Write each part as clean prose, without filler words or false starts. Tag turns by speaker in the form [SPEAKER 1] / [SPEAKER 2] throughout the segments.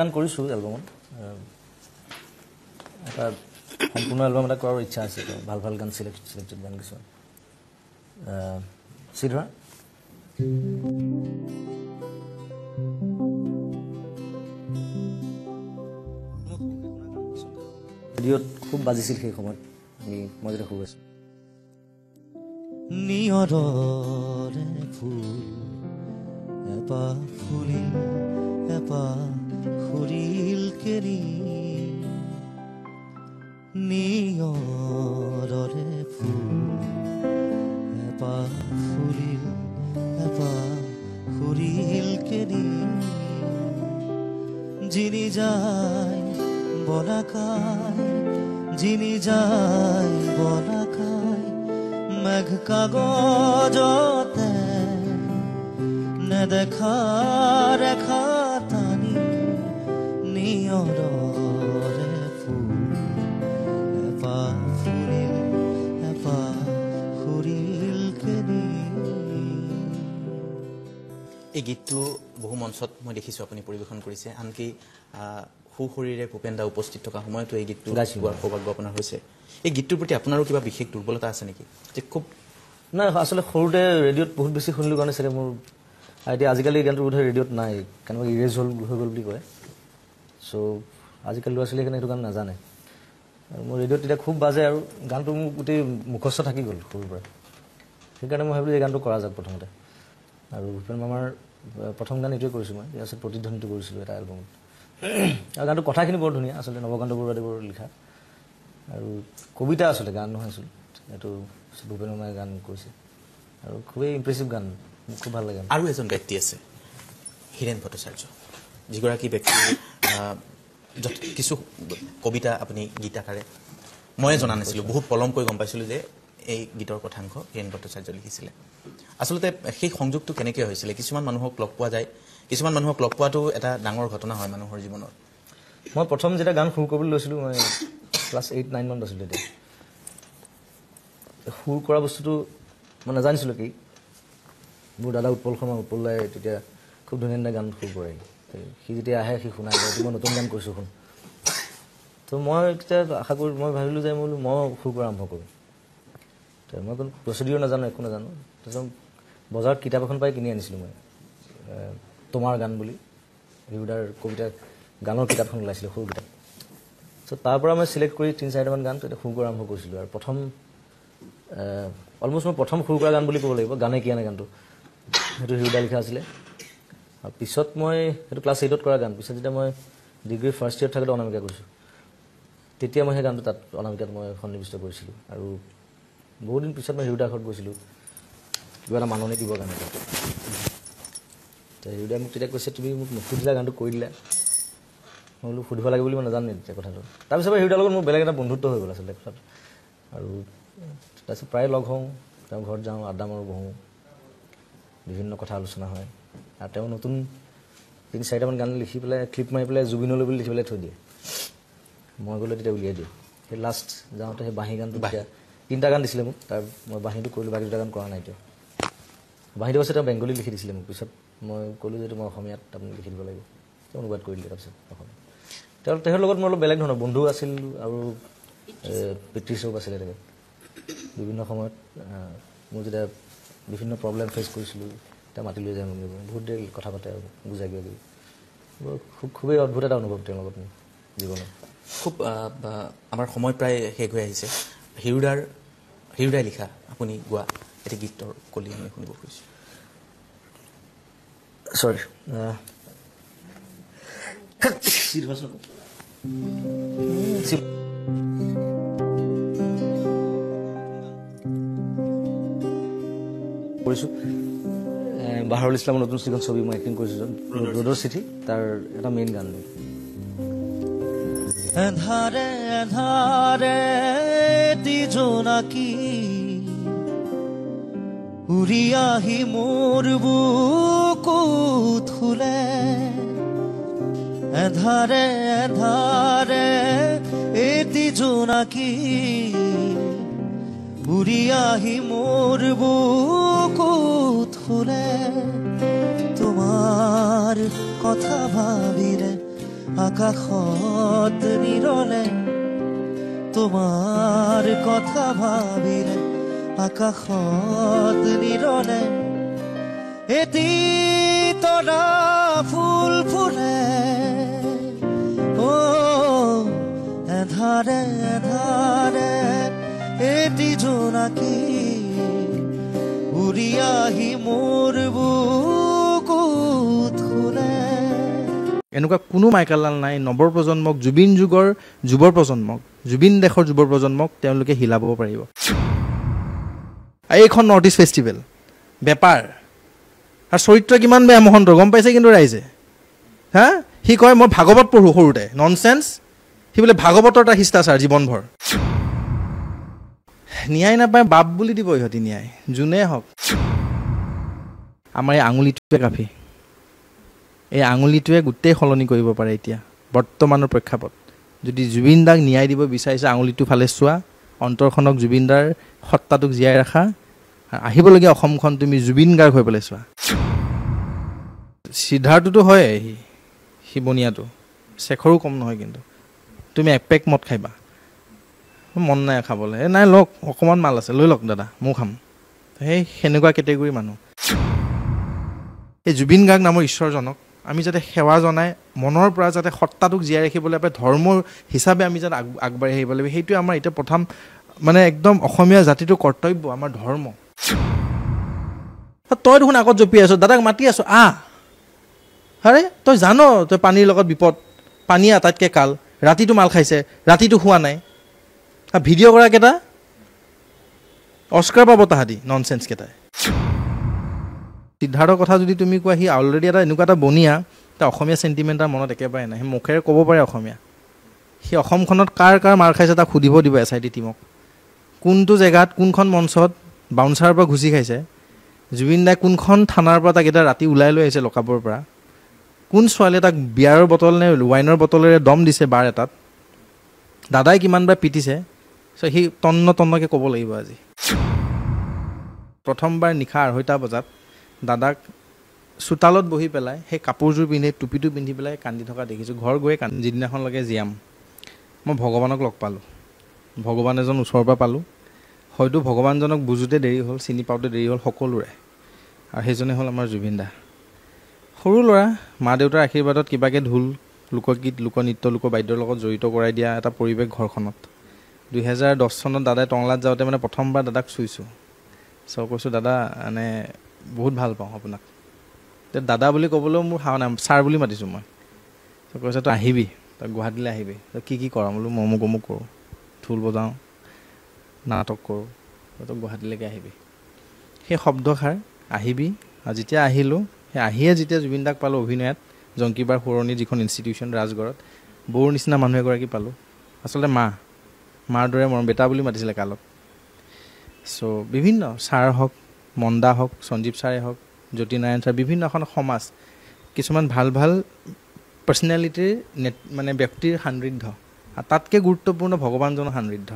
[SPEAKER 1] গান কৰিছোঁ এলবামত এটা সম্পূৰ্ণ এলবাম এটা কৰাৰ ইচ্ছা আছে ভাল ভাল গান সিলেক্টেড গান কিছুমান চিধৰা ৰেডিঅ'ত খুব বাজিছিল সেই সময়ত মই যেতিয়া শুই আছোঁ
[SPEAKER 2] নিয়ৰৰে ফুল এপাহ ফুলিল এপাহ সৰিল কেনি নিয়ৰৰে ফুল এপাহ ফুলিল এপাহ সৰিল কেনি যিনি যায় বলাকায় যিনি যায় বলাকায় মেঘ কাগজতে নেদেখা ৰেখা টানি নিয়ৰৰে ফুল এপাহ ফুলিল এপাহ সৰিল কেনি
[SPEAKER 3] এই গীতটো বহু মঞ্চত মই দেখিছোঁ আপুনি পৰিৱেশন কৰিছে আনকি সুশৰীৰে ভূপেন দা উপস্থিত থকা সময়তো এই গীতটো গোৱাৰ সৌভাগ্য আপোনাৰ হৈছে এই গীতটোৰ প্ৰতি আপোনাৰো কিবা বিশেষ দুৰ্বলতা আছে নেকি যে খুব
[SPEAKER 1] নাই আচলতে সৰুতে ৰেডিঅ'ত বহুত বেছি শুনিলোঁ কাৰণে চাগে মোৰ এতিয়া আজিকালি এই গানটো বোধহয় ৰেডিঅ'ত নাই কেনেকুৱা ইৰেজ হৈ গ'ল বুলি কয় চ' আজিকালি ল'ৰা ছোৱালীয়ে কাৰণে এইটো গান নাজানে আৰু মোৰ ৰেডিঅ'ত তেতিয়া খুব বাজে আৰু গানটো মোৰ গোটেই মুখস্থ থাকি গ'ল সৰুৰ পৰা সেইকাৰণে মই ভাবিলোঁ এই গানটো কৰা যাওক প্ৰথমতে আৰু ভূপেন মামাৰ প্ৰথম গান এইটোৱে কৰিছোঁ মই তাৰপিছত প্ৰতিধ্বনিটো কৰিছিলোঁ এটা এলবামত আৰু গানটোৰ কথাখিনি বৰ ধুনীয়া আচলতে নৱকান্ত বৰুৱাদেৱৰ লিখা আৰু কবিতা আচলতে গান নহয় আচলতে এইটো ভূপেন মামাই গান কৰিছে আৰু খুবেই ইম্প্ৰেছিভ গান মোক খুব ভাল লাগে
[SPEAKER 3] আৰু এজন গায়ত্ৰী আছে হীৰেণ ভট্টাচাৰ্য যিগৰাকী ব্যক্তি কিছু কবিতা আপুনি গীত আকাৰে ময়ে জনা নাছিলোঁ বহুত পলমকৈ গম পাইছিলোঁ যে এই গীতৰ কথাংশ হীৰেণ ভট্টাচাৰ্য লিখিছিলে আচলতে সেই সংযোগটো কেনেকৈ হৈছিলে কিছুমান মানুহক লগ পোৱা যায় কিছুমান মানুহক লগ পোৱাটো এটা ডাঙৰ ঘটনা হয় মানুহৰ জীৱনত
[SPEAKER 1] মই প্ৰথম যেতিয়া গান সুৰ কৰিবলৈ লৈছিলোঁ মই ক্লাছ 8-9 মানত আছিলোঁ তেতিয়া সুৰ কৰা বস্তুটো মই নাজানিছিলোঁ কি মোৰ দাদা উৎপল শৰ্মা উৎপলাই তেতিয়া খুব ধুনীয়া ধুনীয়া গান সুৰ কৰে সি যেতিয়া আহে সি শুনাই যায় মই নতুন গান কৰিছোঁ শুন তো মই তেতিয়া আশা কৰি মই ভাবিলোঁ যে মই সুৰ কৰা আৰম্ভ কৰোঁ তো মই কোনো প্ৰচিডিঅ'ৰ নাজানো একো নাজানো তাৰপিছত বজাৰত কিতাপ এখন পাই কিনি আনিছিলোঁ মই তোমাৰ গান বুলি হিৰুদাৰ কবিতা গানৰ কিতাপখন ওলাইছিলোঁ সৰু কিতাপ চ' তাৰ পৰা মই চিলেক্ট কৰি 3-4টামান গান তেতিয়া সুৰ কৰা আৰম্ভ কৰিছিলোঁ আৰু প্ৰথম অলমষ্ট মই প্ৰথম সুৰ কৰা গান বুলি ক'ব লাগিব গানে কিয়ানে গানটো সেইটো হিৰুদা লিখা আছিলে আৰু পিছত মই সেইটো ক্লাছ 8ত কৰা গান পিছত যেতিয়া মই ডিগ্ৰী ফাৰ্ষ্ট ইয়েৰত থাকোঁতে অনামিকা কৰিছোঁ তেতিয়া মই সেই গানটো তাত অনামিকাত মই সন্নিৱিষ্ট কৰিছিলোঁ আৰু বহুত দিন পিছত মই হিৰুদাৰ ঘৰত গৈছিলোঁ কিবা এটা মাননি দিবৰ কাৰণে হিৰুদাই মোক তেতিয়া কৈছে তুমি মোক নুসুধিলা গানটো কৰি দিলা মই বোলো সুধিব লাগে বুলি মই নাজানো তেতিয়া কথাটো তাৰপিছত হিৰুদাৰ লগত মোৰ বেলেগ এটা বন্ধুত্ব হৈ গ'ল আচলতে পিছত আৰু তাৰপিছত প্ৰায় লগ হওঁ তেওঁ ঘৰত যাওঁ আড্ডা মাৰোঁ বহোঁ বিভিন্ন কথা আলোচনা হয় আৰু তেওঁ নতুন 3-4টামান গান লিখি পেলাই ক্লিপ মাৰি পেলাই জুবিনলৈ বুলি লিখি পেলাই থৈ দিয়ে মই গ'লে তেতিয়া উলিয়াই দিওঁ সেই লাষ্ট যাওঁতে সেই বাঁহী গানটো তেতিয়া 3টা গান দিছিলে মোক তাৰ মই বাঁহীটো কৰিলোঁ বাকী 2টা গান কৰা নাই এতিয়া বাঁহীটো আছে তেওঁ বেংগলী লিখি দিছিলে মোক পিছত মই ক'লোঁ যে মই অসমীয়াত আপুনি লিখি দিব লাগিব তেওঁ অনুবাদ কৰি দিলে তাৰপিছত অসমীয়া তেওঁৰ লগত মোৰ অলপ বেলেগ ধৰণৰ বন্ধু আছিল আৰু পিতৃস্বৰূপ আছিলে তেখেত বিভিন্ন সময়ত মোৰ যেতিয়া বিভিন্ন প্ৰব্লেম ফেচ কৰিছিলোঁ তেওঁ মাতি লৈ যায় মোক বহুত দেৰি কথা পাতে আৰু বুজাই কিবা কিবি খুবেই অদ্ভুত এটা অনুভৱ তেওঁৰ লগত মোৰ জীৱনত
[SPEAKER 3] খুব আমাৰ সময় প্ৰায় শেষ হৈ আহিছে হিৰুদাই লিখা আপুনি গোৱা এটি গীতৰ কলি আমি শুনিব খুজিছোঁ
[SPEAKER 1] চৰি কৰিছোঁ বাহাৰুল ইছলামৰ নতুন যিখন ছবি মই এক্টিং কৰিছোঁ ৰ'দৰ চিঠি তাৰ এটা মেইন গান
[SPEAKER 2] এন্ধাৰে এন্ধাৰে এটি জোনাকী উৰি আহি মোৰ বুকুত শুলে এন্ধাৰে এন্ধাৰে এটি জোনাকী উৰি আহি মোৰ বুকুত শুলে তোমাৰ কথা ভাবিলে আকাশত নিৰলে তোমাৰ কথা ভাবিলে আকাশত নিৰলে এটি তৰা ফুল ফুলে ও এধাৰে এধাৰে এটি জোনাকী উৰি আহি মোৰ বুকুত শুলে
[SPEAKER 4] এনেকুৱা কোনো মাইকেলডাল নাই নৱৰ প্ৰজন্মক জুবিন যুগৰ যুৱৰ প্ৰজন্মক জুবিন দেশৰ যুৱৰ প্ৰজন্মক তেওঁলোকে হিলাব পাৰিব এইখন নৰ্থ ইষ্ট ফেষ্টিভেল বেপাৰ আৰু চৰিত্ৰ কিমান বেয়া মহন্ত গম পাইছে কিন্তু ৰাইজে হা সি কয় মই ভাগৱত পঢ়োঁ সৰুতে ননচেন্স সি বোলে ভাগৱতৰ এটা শিষ্টাচাৰ জীৱনভৰ ন্যায় নাপায় বাপ বুলি দিব ইহঁতি ন্যায় যোনে হওক আমাৰ এই আঙুলিটোৱে কাফি এই আঙুলিটোৱে গোটেই সলনি কৰিব পাৰে এতিয়া বৰ্তমানৰ প্ৰেক্ষাপট যদি জুবিন দাক ন্যায় দিব বিচাৰিছে আঙুলিটো ফালে চোৱা অন্তৰখনক জুবিন দাৰ সত্তাটোক জীয়াই ৰাখা আৰু আহিবলগীয়া অসমখন তুমি জুবিন গাৰ্গ হৈ পেলাই চোৱা সিদ্ধাৰ্থটো হয় শিৱনীয়াটো শেখৰো কম নহয় কিন্তু তুমি এপেক মদ খাইবা মন নাই খাবলৈ নাই লওক অকণমান মাল আছে লৈ লওক দাদা ময়ো খাম সেই সেনেকুৱা কেটেগৰী মানুহ এই জুবিন গাৰ্গ নামৰ ঈশ্বৰজনক আমি যাতে সেৱা জনাই মনৰ পৰা যাতে সত্তাটোক জীয়াই ৰাখিবলৈ পাই ধৰ্ম হিচাপে আমি যাতে আগবাঢ়ি আহিব লাগিব সেইটোৱে আমাৰ এতিয়া প্ৰথম মানে একদম অসমীয়া জাতিটোৰ কৰ্তব্য আমাৰ ধৰ্ম তই দেখোন আগত জপি আছ দাদাক মাতি আছ আৰে তই জান তই পানীৰ লগত বিপদ পানী আটাইতকৈ কাল ৰাতিটো মাল খাইছে ৰাতিটো খোৱা নাই ভিডিঅ' কৰাকেইটা অস্কাৰ পাব তাহাঁতি ননচেন্সকেইটাই সিদ্ধাৰ্থৰ কথা যদি তুমি কোৱা সি অলৰেডি এটা এনেকুৱা এটা বনিয়া তাৰ অসমীয়া চেণ্টিমেণ্ট তাৰ মনত একেবাৰে নাই সি মুখেৰে ক'ব পাৰে অসমীয়া সি অসমখনত কাৰ মাৰ খাইছে তাক সুধিব দিব SIT টিমক কোনটো জেগাত কোনখন মঞ্চত বাউন্সাৰৰ পৰা ঘুচি খাইছে জুবিন দাই কোনখন থানাৰ পৰা তাক এটা ৰাতি ওলাই লৈ আহিছে লকাপৰ পৰা কোন ছোৱালীয়ে তাক বিয়াৰৰ বটল নে ৱাইনৰ বটলেৰে দম দিছে বাৰ এটাত দাদাই কিমানবাৰ পিটিছে সি তন্নকৈ ক'ব লাগিব আজি প্ৰথমবাৰ নিশা 2:30 বজাত দাদাক চোতালত বহি পেলাই সেই কাপোৰযোৰ পিন্ধি টুপিটো পিন্ধি পেলাই কান্দি থকা দেখিছোঁ ঘৰ গৈয়ে যিদিনাখনলৈকে জীয়াম মই ভগৱানক লগ পালোঁ ভগৱান এজন ওচৰৰ পৰা পালোঁ হয়তো ভগৱানজনক বুজোতে দেৰি হ'ল চিনি পাওঁতে দেৰি হ'ল সকলোৰে আৰু সেইজনে হ'ল আমাৰ জুবিন দা সৰু ল'ৰা মা দেউতাৰ আশীৰ্বাদত কিবাকৈ ঢোল লোকগীত লোকনৃত্য লোকবাদ্যৰ লগত জড়িত কৰাই দিয়া এটা পৰিৱেশ ঘৰখনত 2010 চনত দাদাই টংলাত যাওঁতে মানে প্ৰথমবাৰ দাদাক চুইছোঁ কৈছোঁ দাদা মানে বহুত ভাল পাওঁ আপোনাক দাদা বুলি ক'বলৈও মোৰ সাহস নাই ছাৰ বুলি মাতিছোঁ মই কৈছে তই আহিবি তই গুৱাহাটীলৈ আহিবি তই কি কৰা বোলো মই অমুক কৰোঁ ঢোল বজাওঁ নাটক কৰোঁ তই গুৱাহাটীলৈকে আহিবি সেই শব্দষাৰ আহিবি আৰু যেতিয়া আহিলোঁ সেই আহিয়ে যেতিয়া জুবিন দাক পালোঁ অভিনয়ত জংকীবাৰ সুৰণি যিখন ইনষ্টিটিউশ্যন ৰাজগড়ত বৌৰ নিচিনা মানুহ এগৰাকী পালোঁ আচলতে মাৰ দৰে মৰম বেটা বুলি মাতিছিলে কালত বিভিন্ন ছাৰ হওক মন্দা হওক সঞ্জীৱ ছাৰে হওক জ্যোতিনাৰায়ণ ছাৰ বিভিন্ন এখন সমাজ কিছুমান ভাল পাৰ্চনেলিটিৰ মানে ব্যক্তিৰ সান্নিধ্য আৰু তাতকৈ গুৰুত্বপূৰ্ণ ভগৱানজনৰ সান্নিধ্য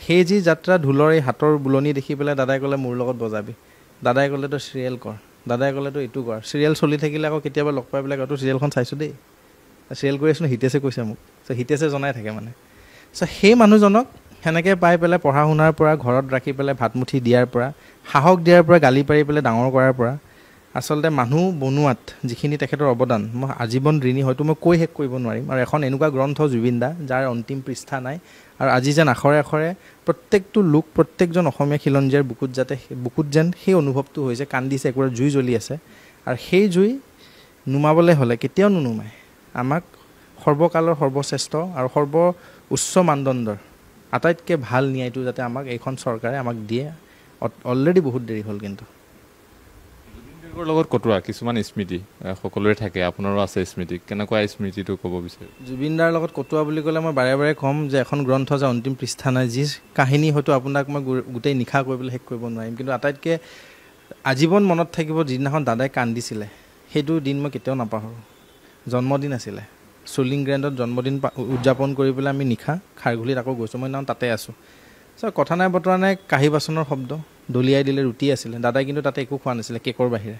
[SPEAKER 4] সেই যি যাত্ৰা ঢোলৰ এই হাতৰ বুলনি দেখি পেলাই দাদাই ক'লে মোৰ লগত বজাবি দাদাই ক'লে তই চিৰিয়েল কৰ দাদাই ক'লে তই এইটো কৰ চিৰিয়েল চলি থাকিলে আকৌ কেতিয়াবা লগ পাই পেলাই তই চিৰিয়েলখন চাইছোঁ দেই চিৰিয়েল কৰি আছোঁ হিতেশে কৈছে মোক হিতেশে জনাই থাকে মানে সেই মানুহজনক সেনেকৈ পাই পেলাই পঢ়া শুনাৰ পৰা ঘৰত ৰাখি পেলাই ভাতমুঠি দিয়াৰ পৰা সাহস দিয়াৰ পৰা গালি পাৰি পেলাই ডাঙৰ কৰাৰ পৰা আচলতে মানুহ বনোৱাত যিখিনি তেখেতৰ অৱদান মই আজীৱন ঋণী হয়তো মই কৈ শেষ কৰিব নোৱাৰিম আৰু এখন এনেকুৱা গ্ৰন্থ জুবিন দা যাৰ অন্তিম পৃষ্ঠা নাই আৰু আজি যেন আখৰে আখৰে প্ৰত্যেকটো লোক প্ৰত্যেকজন অসমীয়া খিলঞ্জীয়াৰ বুকুত যেন সেই অনুভৱটো হৈছে কান্দিছে একোৰা জুই জ্বলি আছে আৰু সেই জুই নুমাবলৈ হ'লে কেতিয়াও নুনুমায় আমাক সৰ্বকালৰ সৰ্বশ্ৰেষ্ঠ আৰু সৰ্ব উচ্চ মানদণ্ডৰ আটাইতকৈ ভাল ন্যায়টো যাতে আমাক এইখন চৰকাৰে আমাক দিয়ে অলৰেডি বহুত দেৰি হ'ল কিন্তু
[SPEAKER 5] লগত কটোৱা কিছুমান স্মৃতি সকলোৰে থাকে আপোনাৰো আছে স্মৃতি কেনেকুৱা স্মৃতিটো ক'ব বিচাৰে
[SPEAKER 4] জুবিন দাৰ লগত কটোৱা বুলি ক'লে মই বাৰে বাৰে ক'ম যে এখন গ্ৰন্থ যে অন্তিম পৃষ্ঠা নাই যি কাহিনী হয়তো আপোনাক মই গোটেই নিশা কৈ পেলাই শেষ কৰিব নোৱাৰিম কিন্তু আটাইতকৈ আজীৱন মনত থাকিব যিদিনাখন দাদাই কান্দিছিলে সেইটো দিন মই কেতিয়াও নাপাহৰোঁ জন্মদিন আছিলে চুলিং গ্ৰেণ্ডত জন্মদিন উদযাপন কৰি পেলাই আমি নিশা খাৰঘুলিত আকৌ গৈছোঁ মই তাতে আছোঁ কথা নাই বতৰা নাই কাঁহী বাচনৰ শব্দ দলিয়াই দিলে ৰুটি আছিলে দাদাই কিন্তু তাতে একো খোৱা নাছিলে কেকৰ বাহিৰে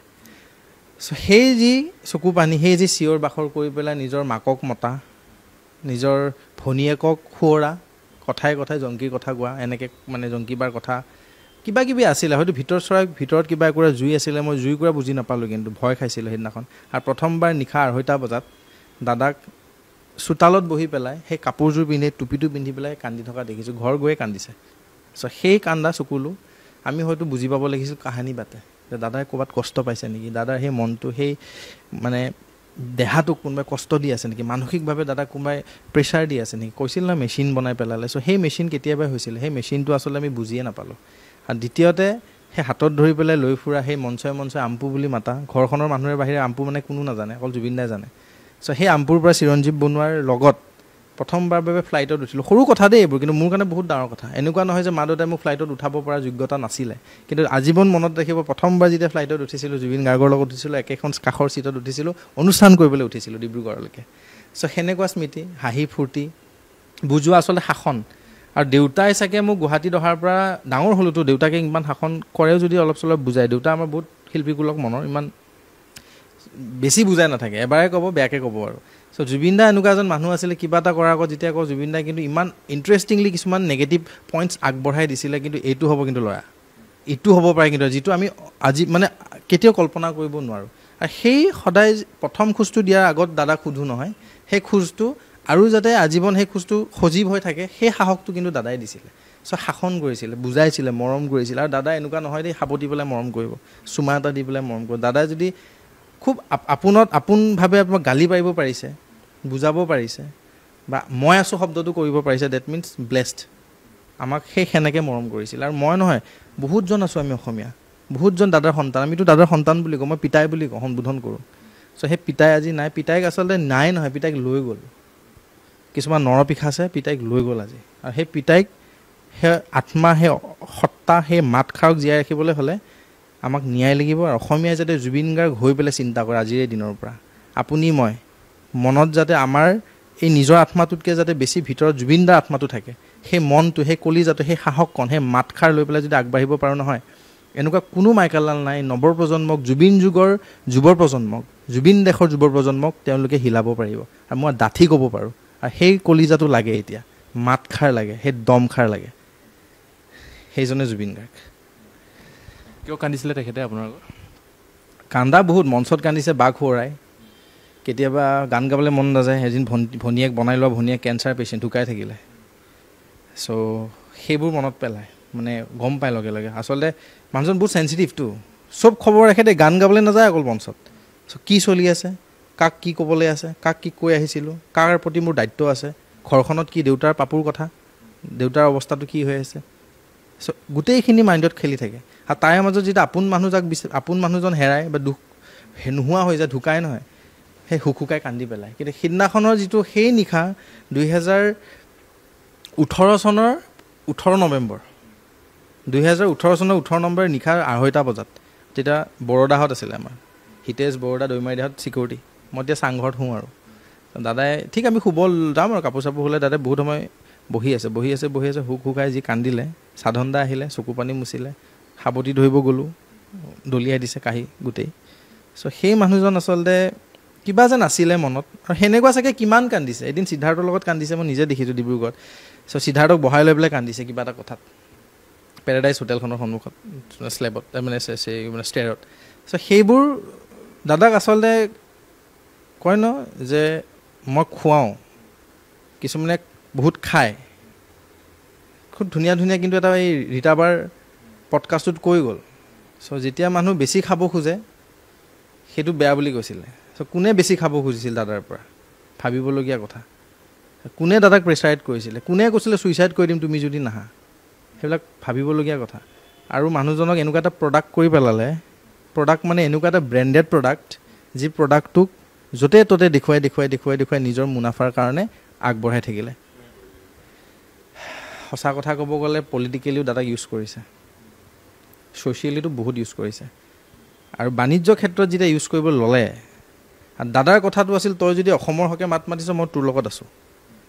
[SPEAKER 4] সেই যি চকু পানী সেই যি চিঞৰ বাখৰ কৰি পেলাই নিজৰ মাকক মতা নিজৰ ভনীয়েকক খুৱৰা, কথাই কথাই জংকীৰ কথা কোৱা, এনেকৈ মানে জংকীবাৰ কথা কিবা কিবি আছিলে। হয়তো ভিতৰ চৰাই ভিতৰত কিবা একোৰা জুই আছিলে, মই জুই কুৰা বুজি নাপালোঁ, কিন্তু ভয় খাইছিলোঁ সেইদিনাখন। আৰু প্ৰথমবাৰ নিশা 2:30 বজাত দাদাক চোতালত বহি পেলাই সেই কাপোৰযোৰ পিন্ধি টুপিটো পিন্ধি পেলাই কান্দি থকা দেখিছোঁ। ঘৰ গৈয়ে কান্দিছে। চ' সেই কান্দা চকুলো আমি হয়তো বুজি পাব লাগিছিল কাহানী বাটে, যে দাদাই ক'ৰবাত কষ্ট পাইছে নেকি, দাদাৰ সেই মনটো, সেই মানে দেহাটোক কোনোবাই কষ্ট দি আছে নেকি, মানসিকভাৱে দাদাক কোনোবাই প্ৰেছাৰ দি আছে নেকি। কৈছিল না মেচিন বনাই পেলালে। চ' সেই মেচিন কেতিয়াবাই হৈছিলে, সেই মেচিনটো আচলতে আমি বুজিয়ে নাপালোঁ। আৰু দ্বিতীয়তে সেই হাতত ধৰি পেলাই লৈ ফুৰা সেই মঞ্চই মঞ্চই আম্পু বুলি মাতা, ঘৰখনৰ মানুহৰ বাহিৰে আম্পু মানে কোনো নাজানে, অকল জুবিন দাই জানে। চ' সেই আম্পুৰ পৰা চিৰঞ্জীৱ বনোৱাৰ লগত প্ৰথমবাৰ বাবে ফ্লাইটত উঠিলোঁ। সৰু কথা দেই এইবোৰ, কিন্তু মোৰ কাৰণে বহুত ডাঙৰ কথা। এনেকুৱা নহয় যে মা দেউতাই মোক ফ্লাইটত উঠাব পৰা যোগ্যতা নাছিলে, কিন্তু আজীৱন মনত ৰাখিব প্ৰথমবাৰ যেতিয়া ফ্লাইটত উঠিছিলোঁ, জুবিন গাৰ্গৰ লগত উঠিছিলোঁ, একেখন কাষৰ চিটত উঠিছিলোঁ, অনুষ্ঠান কৰিবলৈ উঠিছিলোঁ ডিব্ৰুগড়লৈকে। চ' সেনেকুৱা স্মৃতি, হাঁহি ফূৰ্তি, বুজোৱা আচলতে শাসন। আৰু দেউতাই চাগে মোক গুৱাহাটীত অহাৰ পৰা ডাঙৰ হ'লোতো, দেউতাকে ইমান শাসন কৰেও যদি অলপ চলপ বুজায়। দেউতা আমাৰ বহুত শিল্পীকুলক মনৰ, ইমান বেছি বুজাই নাথাকে, এবাৰে ক'ব বেয়াকৈ ক'ব আৰু। চ' জুবিন দা এনেকুৱা এজন মানুহ আছিলে, কিবা এটা কৰাৰ আগত যেতিয়া কওঁ জুবিন দাই কিন্তু ইমান ইণ্টাৰেষ্টিংলি কিছুমান নেগেটিভ পইণ্টছ আগবঢ়াই দিছিলে, কিন্তু এইটো হ'ব কিন্তু ল'ৰা, ইটো হ'ব পাৰে কিন্তু, যিটো আমি আজি মানে কেতিয়াও কল্পনা কৰিব নোৱাৰোঁ। আৰু সেই সদায় প্ৰথম খোজটো দিয়াৰ আগত দাদাক সোধোঁ নহয়, সেই খোজটো আৰু যাতে আজীৱন সেই খোজটো সজীৱ হৈ থাকে, সেই সাহসটো কিন্তু দাদাই দিছিলে। চ' শাসন কৰিছিলে, বুজাইছিলে, মৰম কৰিছিলে। আৰু দাদাই এনেকুৱা নহয় দেই সাবতি পেলাই মৰম কৰিব, চুমা এটা দি পেলাই মৰম কৰিব। দাদাই যদি খুব আপোনভাৱে আপোনাক গালি পাৰিব পাৰিছে, বুজাব পাৰিছে, বা মই আছোঁ শব্দটো কৰিব পাৰিছে, ডেট মিনছ ব্লেছড। আমাক সেই সেনেকৈ মৰম কৰিছিল। আৰু মই নহয়, বহুতজন আছোঁ আমি অসমীয়া, বহুতজন দাদাৰ সন্তান। আমিতো দাদাৰ সন্তান বুলি কওঁ, মই পিতাই বুলি কওঁ, সম্বোধন কৰোঁ। চ' সেই পিতাই আজি নাই, পিতাইক আচলতে নাই নহয়, পিতাইক লৈ গ'ল। কিছুমান নৰপিশাচে পিতাইক লৈ গ'ল আজি। আৰু সেই পিতাইক, সেই আত্মা, সেই সত্তা, সেই মাতষাৰক জীয়াই ৰাখিবলৈ হ'লে আমাক ন্যায় লাগিব। আৰু অসমীয়াই যাতে জুবিন গাৰ্গ হৈ পেলাই চিন্তা কৰে আজিৰে দিনৰ পৰা, আপুনি মই মনত যাতে আমাৰ এই নিজৰ আত্মাটোতকৈ যাতে বেছি ভিতৰত জুবিন দাৰ আত্মাটো থাকে, সেই মনটো, সেই কলিজাটো, সেই সাহসকণ, সেই মাতষাৰ লৈ পেলাই যদি আগবাঢ়িব পাৰোঁ নহয়, এনেকুৱা কোনো মাইকালাল নাই নৱ প্ৰজন্মক, জুবিন যুগৰ যুৱ প্ৰজন্মক, জুবিন দেশৰ যুৱ প্ৰজন্মক তেওঁলোকে হিলাব পাৰিব। আৰু মই ডাঠি ক'ব পাৰোঁ, আৰু সেই কলিজাটো লাগে এতিয়া, মাতষাৰ লাগে, সেই দমষাৰ লাগে, সেইজনে জুবিন গাৰ্গ।
[SPEAKER 5] কিয় কান্দিছিলে তেখেতে আপোনাৰ?
[SPEAKER 4] কান্দা বহুত, মঞ্চত কান্দিছে, বাঘ সোঁৱৰাই। কেতিয়াবা গান গাবলৈ মন নাযায়। এদিন ভনীয়েক বনাই লোৱা ভনীয়েক কেঞ্চাৰ পেচেণ্ট ঢুকাই থাকিলে। চ' সেইবোৰ মনত পেলায়, মানে গম পায় লগে লগে। আচলতে মানুহজন বহুত চেঞ্চিটিভটো, চব খবৰ ৰাখে দেই, গান গাবলৈ নাযায় অকল মঞ্চত। চ' কি চলি আছে, কাক কি ক'বলৈ আছে, কাক কি কৈ আহিছিলোঁ, কাৰ প্ৰতি মোৰ দায়িত্ব আছে, ঘৰখনত কি, দেউতাৰ পাপুৰ কথা, দেউতাৰ অৱস্থাটো কি হৈ আছে, চ' গোটেইখিনি মাইণ্ডত খেলি থাকে। আৰু তাৰে মাজত যেতিয়া আপোন মানুহজন হেৰাই বা দুখ নোহোৱা হৈ যায়, ঢুকাই নহয়, সেই হুকুকাই কান্দি পেলায়। কিন্তু সিদিনাখনৰ যিটো সেই নিশা 2018 চনৰ 18 নৱেম্বৰ 2018 চনৰ 18 নৱেম্বৰ নিশা 2:30 বজাত, তেতিয়া বৰোদাহঁত আছিলে আমাৰ, হিতেশ বৰোদা, দৈমাৰীদাহঁত চিকিউৰিটি। মই এতিয়া চাংঘৰত শুওঁ আৰু দাদাই, ঠিক আমি শুব যাম আৰু কাপোৰ চাপোৰ হ'লে, দাদাই বহুত সময় বহি আছে, হুকাই যি কান্দিলে। সাধন দা আহিলে, চকু পানী মুচিলে, সাৱটি ধৰিব গ'লোঁ, দলিয়াই দিছে কাঁহী গোটেই। চ' সেই মানুহজন আচলতে কিবা যেন আছিলে মনত, আৰু সেনেকুৱা চাগে কিমান কান্দিছে। এদিন সিদ্ধাৰ্থৰ লগত কান্দিছে, মই নিজে দেখিছোঁ ডিব্ৰুগড়ত। চ' সিদ্ধাৰ্থক বহাই লৈ পেলাই কান্দিছে কিবা এটা কথাত, পেৰাডাইজ হোটেলখনৰ সন্মুখত, স্লেবত, মানে ষ্টেৰত। চ' সেইবোৰ দাদাক আচলতে কয় ন যে মই খুৱাওঁ, কিছুমানে বহুত খায়, খুব ধুনীয়া ধুনীয়া, কিন্তু এটা এই ৰীতাবাৰ পডকাষ্টটোত কৈ গ'ল। চ' যেতিয়া মানুহ বেছি খাব খোজে সেইটো বেয়া বুলি কৈছিলে। চ' কোনে বেছি খাব খুজিছিল দাদাৰ পৰা, ভাবিবলগীয়া কথা। কোনে দাদাক প্ৰেছাৰাইট কৰিছিলে, কোনে কৈছিলে ছুইচাইড কৰি দিম তুমি যদি নাহা, সেইবিলাক ভাবিবলগীয়া কথা। আৰু মানুহজনক এনেকুৱা এটা প্ৰডাক্ট কৰি পেলালে, প্ৰডাক্ট মানে এনেকুৱা এটা ব্ৰেণ্ডেড প্ৰডাক্ট, যি প্ৰডাক্টটোক য'তে ত'তে দেখুৱাই নিজৰ মুনাফাৰ কাৰণে আগবঢ়াই থাকিলে। সঁচা কথা ক'ব গ'লে পলিটিকেলিও দাদাক ইউজ কৰিছে, ছ'চিয়েলিটো বহুত ইউজ কৰিছে। আৰু বাণিজ্য ক্ষেত্ৰত যেতিয়া ইউজ কৰিব ল'লে, আৰু দাদাৰ কথাটো আছিল তই যদি অসমৰ হকে মাত মাতিছ মই তোৰ লগত আছোঁ।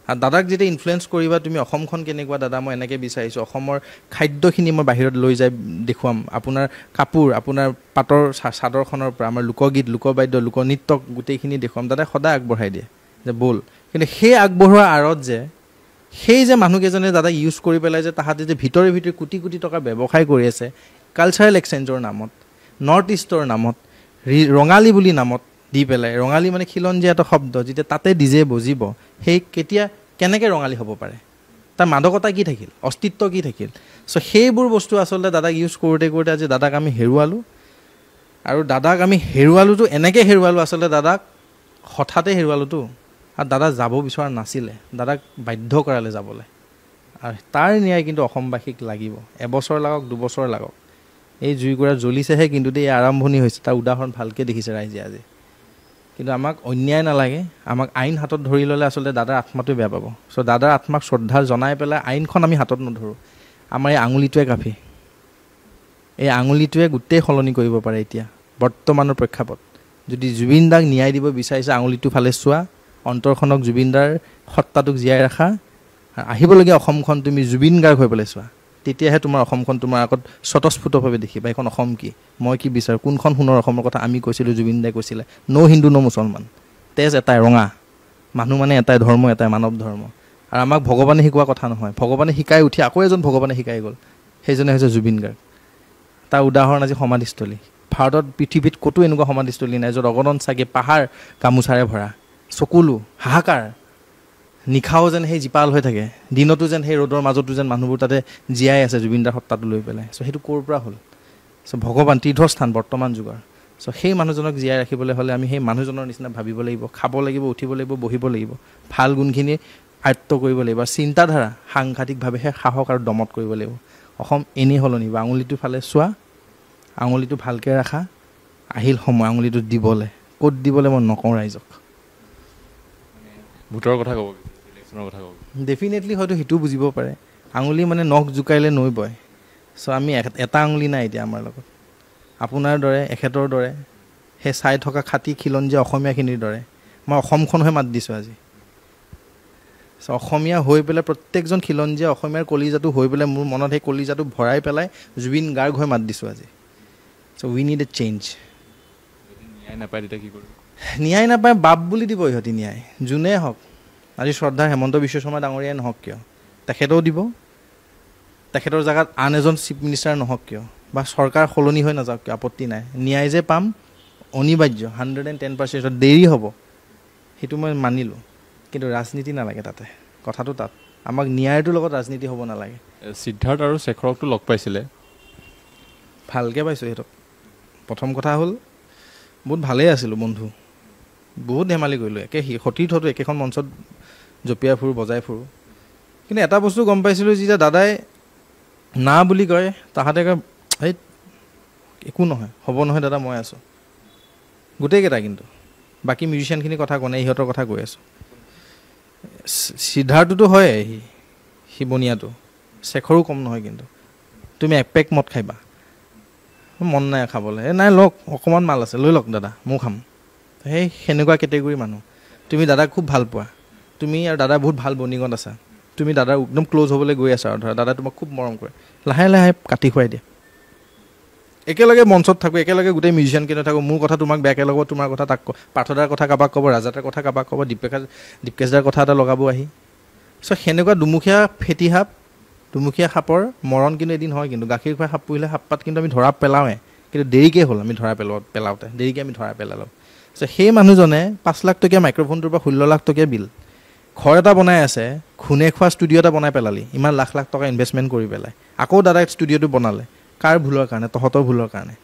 [SPEAKER 4] আৰু দাদাক যেতিয়া ইনফ্লুৱেঞ্চ কৰিবা তুমি, অসমখন কেনেকুৱা দাদা মই এনেকৈ বিচাৰিছোঁ, অসমৰ খাদ্যখিনি মই বাহিৰত লৈ যাই দেখুৱাম, আপোনাৰ কাপোৰ, আপোনাৰ পাটৰ চাদৰখনৰ পৰা আমাৰ লোকগীত, লোকবাদ্য, লোকনৃত্য গোটেইখিনি দেখুৱাম। দাদাই সদায় আগবঢ়াই দিয়ে যে ব'ল কিন্তু সেই আগবঢ়োৱাৰ আঁৰত যে সেই যে মানুহকেইজনে দাদাক ইউজ কৰি পেলাই যে তাহাঁতে যে ভিতৰে ভিতৰে কোটি কোটি টকাৰ ব্যৱসায় কৰি আছে কালচাৰেল এক্সচেঞ্জৰ নামত, নৰ্থ ইষ্টৰ নামত, ৰঙালী বুলি নামত দি পেলাই, ৰঙালী মানে খিলঞ্জীয়া এটা শব্দ, যেতিয়া তাতে ডিজে বজিব, সেই কেনেকৈ ৰঙালী হ'ব পাৰে? তাৰ মাদকতা কি থাকিল, অস্তিত্ব কি থাকিল? চ' সেইবোৰ বস্তু আচলতে দাদাক ইউজ কৰোঁতে কৰোঁতে আজি দাদাক আমি হেৰুৱালোঁ। আৰু দাদাক আমি হেৰুৱালোতো এনেকৈ হেৰুৱালোঁ, আচলতে দাদাক হঠাতে হেৰুৱালোতো। আৰু দাদা যাব বিচৰা নাছিলে, দাদাক বাধ্য কৰালে যাবলৈ। আৰু তাৰ ন্যায় কিন্তু অসমবাসীক লাগিব, এবছৰ লাগক 2 বছৰ লাগক। এই জুইকুৰা জ্বলিছেহে, কিন্তু এই আৰম্ভণি হৈছে, তাৰ উদাহৰণ ভালকৈ দেখিছে ৰাইজে আজি। কিন্তু আমাক অন্যায় নালাগে, আমাক আইন হাতত ধৰি ল'লে আচলতে দাদাৰ আত্মাটোৱে বেয়া পাব। চ' দাদাৰ আত্মাক শ্ৰদ্ধা জনাই পেলাই আইনখন আমি হাতত নধৰোঁ। আমাৰ এই আঙুলিটোৱে কাফি, এই আঙুলিটোৱে গোটেই সলনি কৰিব পাৰে। এতিয়া বৰ্তমানৰ প্ৰেক্ষাপট যদি জুবিন দাক ন্যায় দিব বিচাৰিছে, আঙুলিটো ফালে চোৱা, অন্তৰখনক জুবিন দাৰ সত্তাটোক জীয়াই ৰাখা, আহিবলগীয়া অসমখন তুমি জুবিন গাৰ্গ হৈ পেলাই চোৱা, তেতিয়াহে তোমাৰ অসমখন তোমাৰ আগত স্বতঃস্ফূৰ্তভাৱে দেখিবা এইখন অসম কি, মই কি বিচাৰোঁ, কোনখন সোণৰ অসমৰ কথা আমি কৈছিলোঁ, জুবিন দাই কৈছিলে, ন' হিন্দু ন' মুছলমান, তেজ এটাই ৰঙা, মানুহ মানে এটাই, ধৰ্ম এটাই, মানৱ ধৰ্ম। আৰু আমাক ভগৱানে শিকোৱা কথা নহয়, ভগৱানে শিকাই উঠি আকৌ এজন ভগৱানে শিকাই গ'ল, সেইজনে হৈছে জুবিন গাৰ্গ। তাৰ উদাহৰণ আজি সমাধিস্থলী। ভাৰতত পৃথিৱীত ক'তো এনেকুৱা সমাধিস্থলী নাই য'ত অগণন চাগে পাহাৰ গামোচাৰে ভৰা, চকুলো হাহাকাৰ, নিশাও যেন সেই জীপাল হৈ থাকে, দিনতো যেন সেই ৰ'দৰ মাজতো যেন মানুহবোৰ তাতে জীয়াই আছে জুবিন দাৰ সত্তাটো লৈ পেলাই। চ' সেইটো ক'ৰ পৰা হ'ল? চ' ভগৱান তীৰ্থস্থান বৰ্তমান যুগৰ। চ' সেই মানুহজনক জীয়াই ৰাখিবলৈ হ'লে আমি সেই মানুহজনৰ নিচিনা ভাবিব লাগিব, খাব লাগিব, উঠিব লাগিব, বহিব লাগিব, ভাল গুণখিনি আয়ত্ব কৰিব লাগিব, আৰু চিন্তাধাৰা সাংঘাতিকভাৱেহে সাহস আৰু দমত কৰিব লাগিব। অসম এনেই সলনি হ'ব। আঙুলিটোৰ ফালে চোৱা, আঙুলিটো ভালকৈ ৰাখা, আহিল সময় আঙুলিটো দিবলৈ। ক'ত দিবলৈ মই নকওঁ ৰাইজক।
[SPEAKER 5] ভোটৰ কথা ক'ব, ইলেকশ্যনৰ কথা ক'ব।
[SPEAKER 4] ডেফিনেটলি হয়তো সেইটোও বুজিব পাৰে। আঙুলি মানে নখ জোকাৰিলে নৈ বয়। চ' আমি এটা আঙুলি নাই এতিয়া আমাৰ লগত। আপোনাৰ দৰে, এখেতৰ দৰে, সেই চাই থকা খাটি খিলঞ্জীয়া অসমীয়াখিনিৰ দৰে মই অসমখন হৈ মাত দিছোঁ আজি। চ' অসমীয়া হৈ পেলাই প্ৰত্যেকজন খিলঞ্জীয়া অসমীয়াৰ কলিজাটো হৈ পেলাই মোৰ মনত সেই কলিজাটো ভৰাই পেলাই জুবিন গাৰ্গ হৈ মাত দিছোঁ আজি। চ' উই নিড এ চেঞ্জ।
[SPEAKER 5] ন্যায় নাপায় তেতিয়া কি কৰিব?
[SPEAKER 4] ন্যায় নাপায় বাপ বুলি দিব ইহঁতি ন্যায়, যোনেই হওক। আজি শ্ৰদ্ধা হেমন্ত বিশ্ব শৰ্মা ডাঙৰীয়াই নহওক কিয়, তেখেতেও দিব। তেখেতৰ জেগাত আন এজন চিফ মিনিষ্টাৰ নহওক কিয়, বা চৰকাৰ সলনি হৈ নাযাওক কিয়, আপত্তি নাই। ন্যায় যে পাম অনিবাৰ্য, 110%। দেৰি হ'ব সেইটো মই মানিলোঁ, কিন্তু ৰাজনীতি নালাগে তাতে। কথাটো তাত, আমাক ন্যায়টোৰ লগত ৰাজনীতি হ'ব নালাগে।
[SPEAKER 5] সিদ্ধাৰ্থ আৰু শেখৰকতো লগ পাইছিলে?
[SPEAKER 4] ভালকৈ পাইছোঁ সিহঁতক। প্ৰথম কথা হ'ল বহুত ভালেই আছিলোঁ বন্ধু, বহুত ধেমালি কৰিলোঁ, একে সতীৰ্থতো একেখন মঞ্চত জঁপিয়াই ফুৰোঁ, বজাই ফুৰোঁ। কিন্তু এটা বস্তু গম পাইছিলোঁ, যেতিয়া দাদাই না বুলি কয় তাহাঁতে কয় এই একো নহয়, হ'ব নহয় দাদা মই আছোঁ, গোটেইকেইটা। কিন্তু বাকী মিউজিচিয়ানখিনিৰ কথা কোৱা নাই, ইহঁতৰ কথা কৈ আছোঁ। সিদ্ধাৰ্থটোতো হয় সি বনিয়াটো, শেখৰো কম নহয়। কিন্তু তুমি একপেক মদ খাইবা, মন নাই খাবলৈ, নাই লওক অকণমান মাল আছে লৈ লওক দাদা ময়ো খাম। সেই সেনেকুৱা কেটেগৰী মানুহ। তুমি দাদাক খুব ভাল পোৱা, তুমি আৰু দাদা বহুত ভাল বনিঙত আছা, তুমি দাদাৰ একদম ক্ল'জ হ'বলৈ গৈ আছা, আৰু ধৰা দাদাই তোমাক খুব মৰম কৰে, লাহে লাহে কাটি খুৱাই দিয়ে। একেলগে মঞ্চত থাকোঁ, একেলগে গোটেই মিউজিচিয়ানকেইটা থাকোঁ, মোৰ কথা তোমাক বেয়াকৈ ল'ব, তোমাৰ কথা তাক পাৰ্থদাৰ কথা কাৰোবাক ক'ব, ৰাজাদাৰ কথা কাৰোবাক ক'ব, দীপকেশদাৰ কথা এটা লগাব আহি। চ' সেনেকুৱা দুমুখীয়া ফেটি সাপ, দুমুখীয়া সাপৰ মৰণ কিন্তু এদিন হয়। কিন্তু গাখীৰ খুৱাই সাপ পুহিলে সাপ পাত কিন্তু আমি ধৰা পেলাওঁৱে, কিন্তু দেৰিকৈ হ'ল আমি ধৰা পেলাওঁতে দেৰিকৈ আমি ধৰা পেলালোঁ। চ' সেই মানুহজনে 5 লাখ টকীয়া মাইক্ৰফোনটোৰ পৰা 16 লাখ টকীয়া বিল, ঘৰ এটা বনাই আছে, খুনে খোৱা ষ্টুডিঅ' এটা বনাই পেলালি, ইমান লাখ লাখ টকা ইনভেষ্টমেণ্ট কৰি পেলাই। আকৌ দাদাই ষ্টুডিঅ'টো বনালে, কাৰ ভুলৰ কাৰণে? তহঁতৰ ভুলৰ কাৰণে।